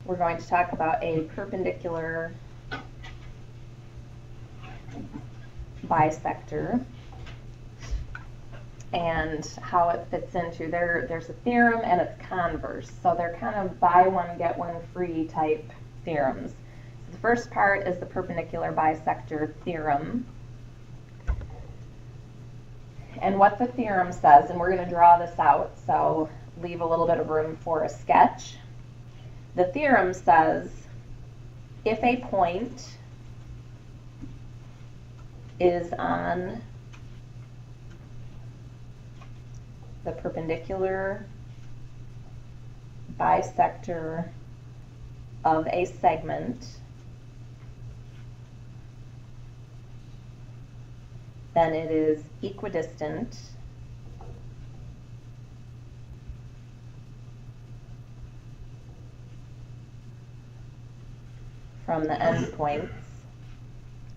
we're going to talk about a perpendicular bisector and how it fits into there's a theorem and it's converse. So they're kind of buy one, get one free type theorems. So the first part is the perpendicular bisector theorem. And what the theorem says, and we're going to draw this out, so leave a little bit of room for a sketch. The theorem says if a point is on the perpendicular bisector of a segment, then it is equidistant from the endpoints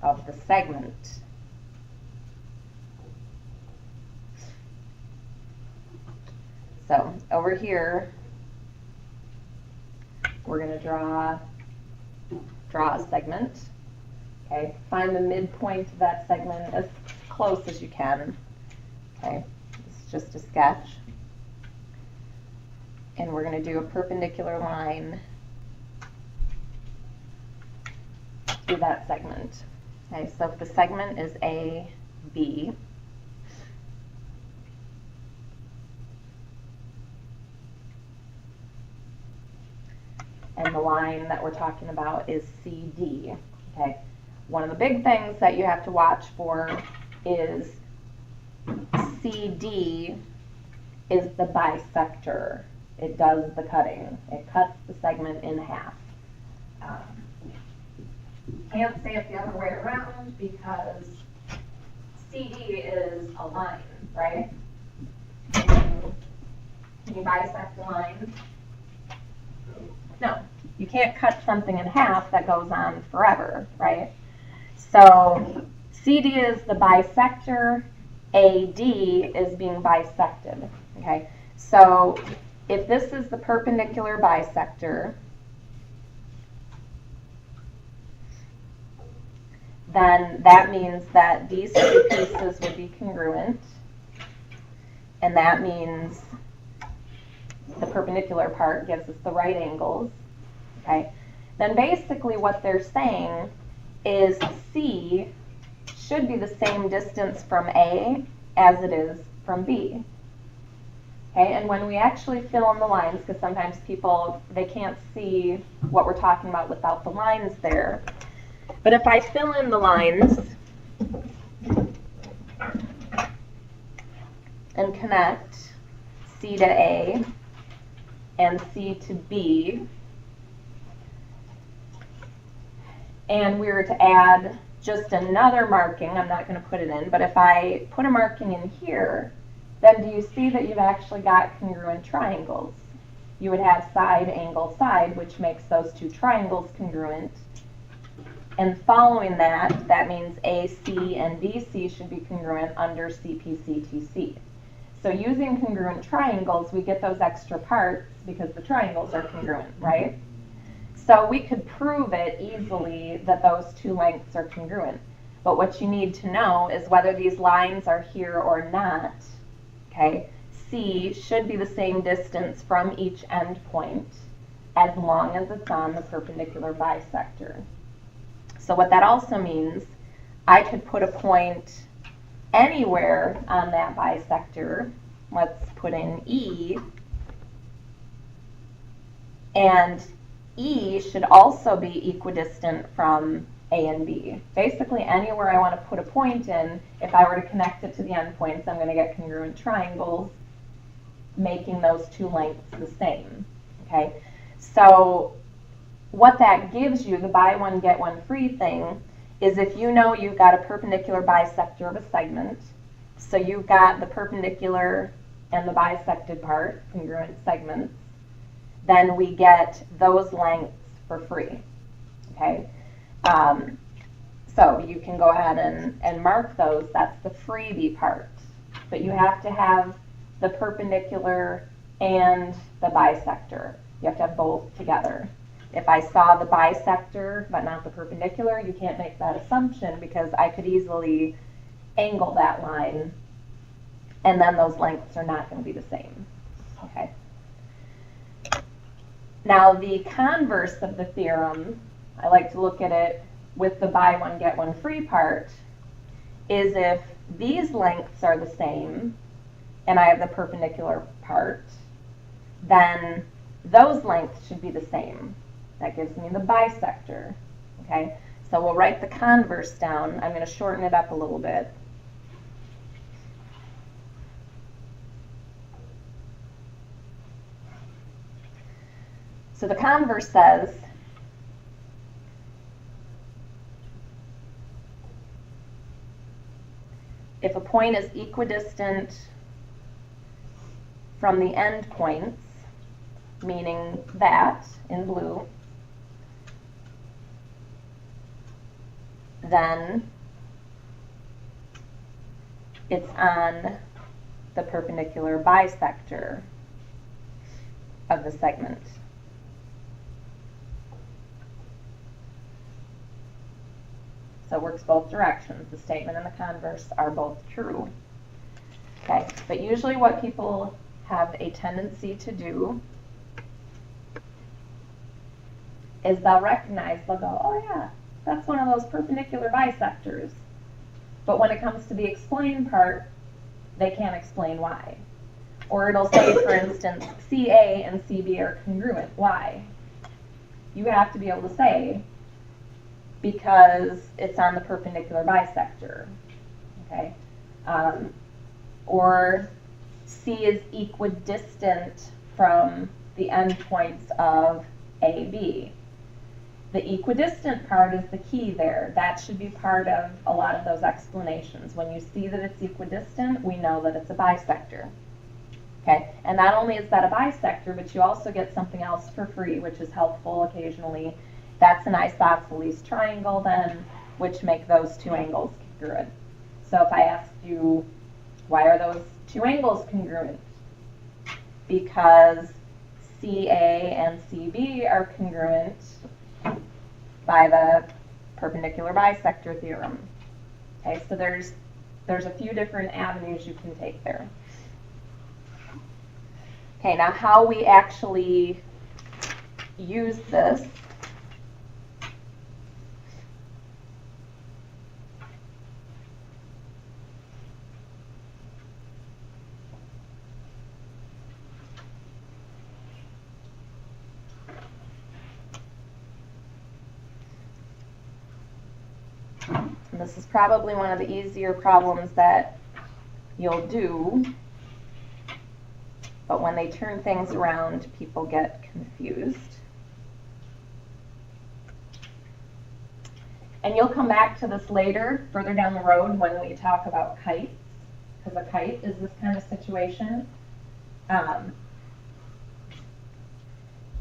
of the segment. So over here, we're going to draw a segment. Okay, find the midpoint of that segment as close as you can. Okay, it's just a sketch. And we're going to do a perpendicular line through that segment. Okay, so if the segment is AB, and the line that we're talking about is CD. Okay, one of the big things that you have to watch for is CD is the bisector. It does the cutting. It cuts the segment in half. Can't say it the other way around because CD is a line, right? Can you bisect a line? No, you can't cut something in half that goes on forever, right? So CD is the bisector, AD is being bisected, okay? So if this is the perpendicular bisector, then that means that these two pieces would be congruent, and that means the perpendicular part gives us the right angles, okay? Then basically what they're saying is C should be the same distance from A as it is from B. Okay, and when we actually fill in the lines, because sometimes people, they can't see what we're talking about without the lines there, but if I fill in the lines and connect C to A and C to B, and we were to add just another marking, I'm not going to put it in, but if I put a marking in here, then do you see that you've actually got congruent triangles? You would have side, angle, side, which makes those two triangles congruent. And following that, that means AC and BC should be congruent under CPCTC. So using congruent triangles, we get those extra parts because the triangles are congruent, right? So we could prove it easily that those two lengths are congruent. But what you need to know is whether these lines are here or not, okay? C should be the same distance from each endpoint as long as it's on the perpendicular bisector. So what that also means, I could put a point anywhere on that bisector. Let's put in E. And E should also be equidistant from A and B. Basically, anywhere I want to put a point in, if I were to connect it to the endpoints, I'm going to get congruent triangles, making those two lengths the same. Okay, so what that gives you, the buy one, get one free thing, is if you know you've got a perpendicular bisector of a segment, so you've got the perpendicular and the bisected part, congruent segments, then we get those lengths for free, okay? So you can go ahead and mark those. That's the freebie part. But you have to have the perpendicular and the bisector. You have to have both together. If I saw the bisector but not the perpendicular, you can't make that assumption because I could easily angle that line and then those lengths are not going to be the same. Okay. Now the converse of the theorem, I like to look at it with the buy one get one free part, is if these lengths are the same and I have the perpendicular part, then those lengths should be the same. That gives me the bisector. Okay, so we'll write the converse down. I'm going to shorten it up a little bit. So the converse says if a point is equidistant from the end points, meaning that in blue, then it's on the perpendicular bisector of the segment. So it works both directions. The statement and the converse are both true. Okay, but usually what people have a tendency to do is they'll recognize, they'll go, oh yeah, that's one of those perpendicular bisectors. But when it comes to the explain part, they can't explain why. Or it'll say, for instance, CA and CB are congruent. Why? You have to be able to say, because it's on the perpendicular bisector. Okay? Or C is equidistant from the endpoints of AB. The equidistant part is the key there. That should be part of a lot of those explanations. When you see that it's equidistant, we know that it's a bisector. Okay, and not only is that a bisector, but you also get something else for free, which is helpful occasionally. That's an isosceles triangle then, which make those two angles congruent. So if I asked you, why are those two angles congruent? Because CA and CB are congruent by the perpendicular bisector theorem. Okay, so there's a few different avenues you can take there. Okay, now how we actually use this. And this is probably one of the easier problems that you'll do, but when they turn things around, people get confused. And you'll come back to this later, further down the road, when we talk about kites, because a kite is this kind of situation.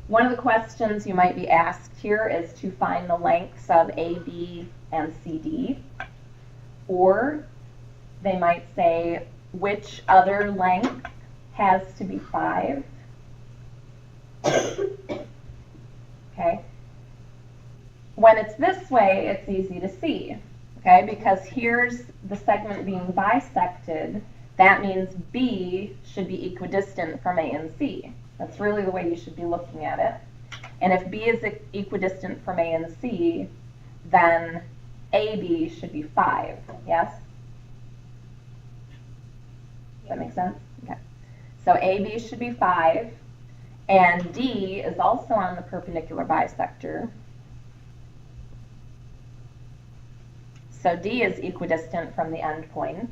One of the questions you might be asked here is to find the lengths of AB and CD, or they might say which other length has to be 5. Okay. When it's this way, it's easy to see, okay, because here's the segment being bisected. That means B should be equidistant from A and C. That's really the way you should be looking at it. And if B is equidistant from A and C, then AB should be 5, yes? Does that make sense? Okay. So AB should be 5, and D is also on the perpendicular bisector. So D is equidistant from the endpoints.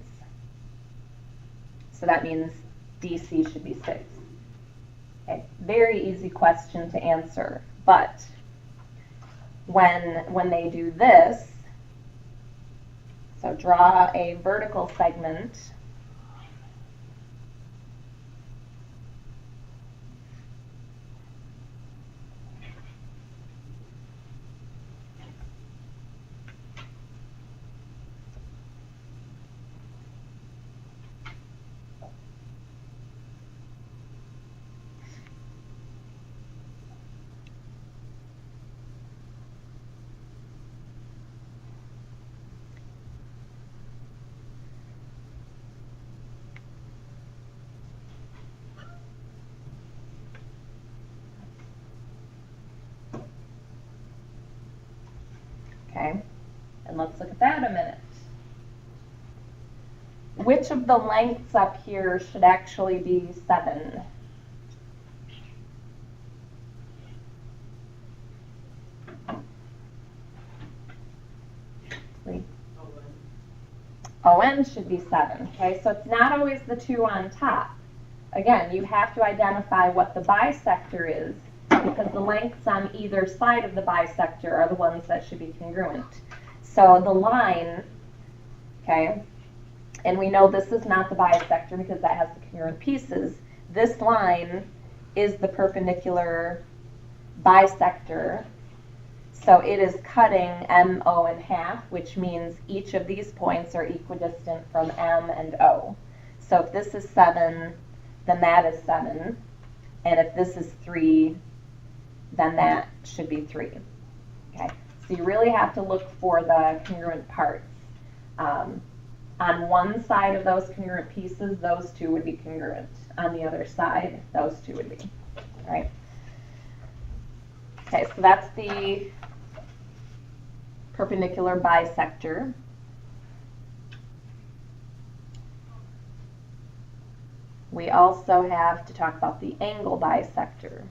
So that means DC should be 6. Okay. Very easy question to answer, but when they do this, so draw a vertical segment Okay, and let's look at that a minute. Which of the lengths up here should actually be 7? ON should be 7. Okay, so it's not always the 2 on top. Again, you have to identify what the bisector is, because the lengths on either side of the bisector are the ones that should be congruent. So the line, okay, and we know this is not the bisector because that has the congruent pieces. This line is the perpendicular bisector. So it is cutting MO in half, which means each of these points are equidistant from M and O. So if this is 7, then that is 7. And if this is 3, then that should be 3. Okay, so you really have to look for the congruent parts. On one side of those congruent pieces, those two would be congruent. On the other side, those two would be. All right. Okay, so that's the perpendicular bisector. We also have to talk about the angle bisector.